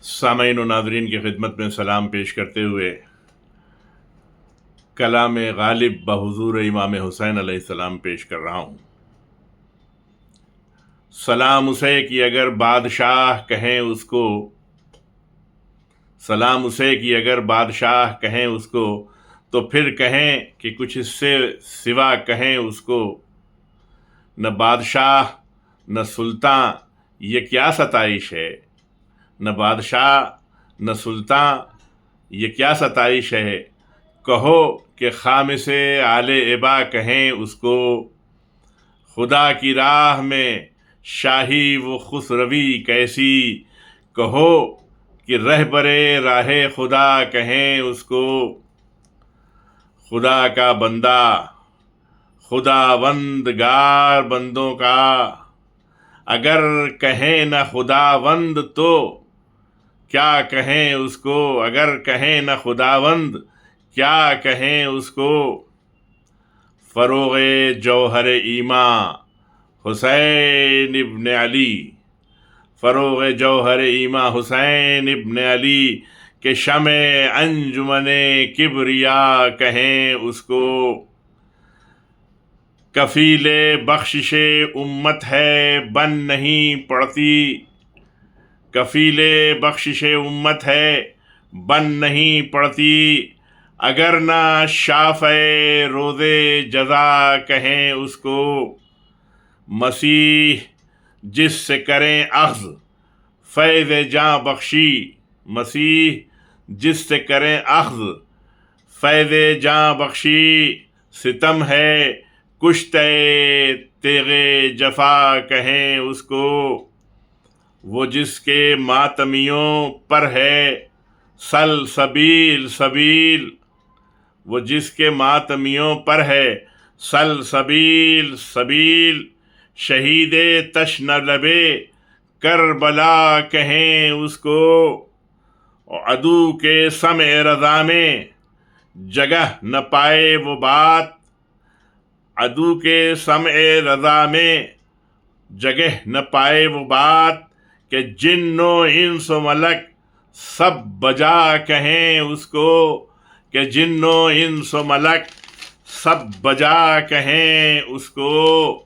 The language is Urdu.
سامعین و ناظرین کی خدمت میں سلام پیش کرتے ہوئے کلام غالب بحضور امام حسین علیہ السلام پیش کر رہا ہوں۔ سلام اسے کہ اگر بادشاہ کہیں اس کو، سلام اسے کہ اگر بادشاہ کہیں اس کو، تو پھر کہیں کہ کچھ اس سے سوا کہیں اس کو۔ نہ بادشاہ نہ سلطان یہ کیا ستائش ہے، نہ بادشاہ نہ سلطان یہ کیا ستائش ہے۔ کہو کہ خامس آل عبا کہیں اس کو، خدا کی راہ میں شاہی و خسروی کیسی۔ کہو کہ رہبر راہ خدا کہیں اس کو، خدا کا بندہ خداوندگار بندوں کا۔ اگر کہیں نہ خداوند تو کیا کہیں اس کو، اگر کہیں نہ خداوند کیا کہیں اس کو۔ فروغ جوہر ایمان حسین ابن علی، فروغ جوہر ایمان حسین ابن علی کہ شمع انجمن کبریا کہیں اس کو۔ کفیل بخشش امت ہے بن نہیں پڑتی، کفیل بخشش امت ہے بن نہیں پڑتی۔ اگر نہ شافع روز جزا کہیں اس کو۔ مسیح جس سے کریں اخذ فیض جاں بخشی، مسیح جس سے کریں اخذ فیض جاں بخشی۔ ستم ہے کشتے تیغ جفا کہیں اس کو، وہ جس کے ماتمیوں پر ہے سلسبیل سبیل، وہ جس کے ماتمیوں پر ہے سلسبیل سبیل۔ شہید تشنہ لب کربلا کہیں اس کو، عدو کے سمع رضا میں جگہ نہ پائے وہ بات، عدو کے سمع رضا میں جگہ نہ پائے وہ بات۔ کہ جن و انس و ملک سب بجا کہیں اس کو، کہ جن و انس و ملک سب بجا کہیں اس کو۔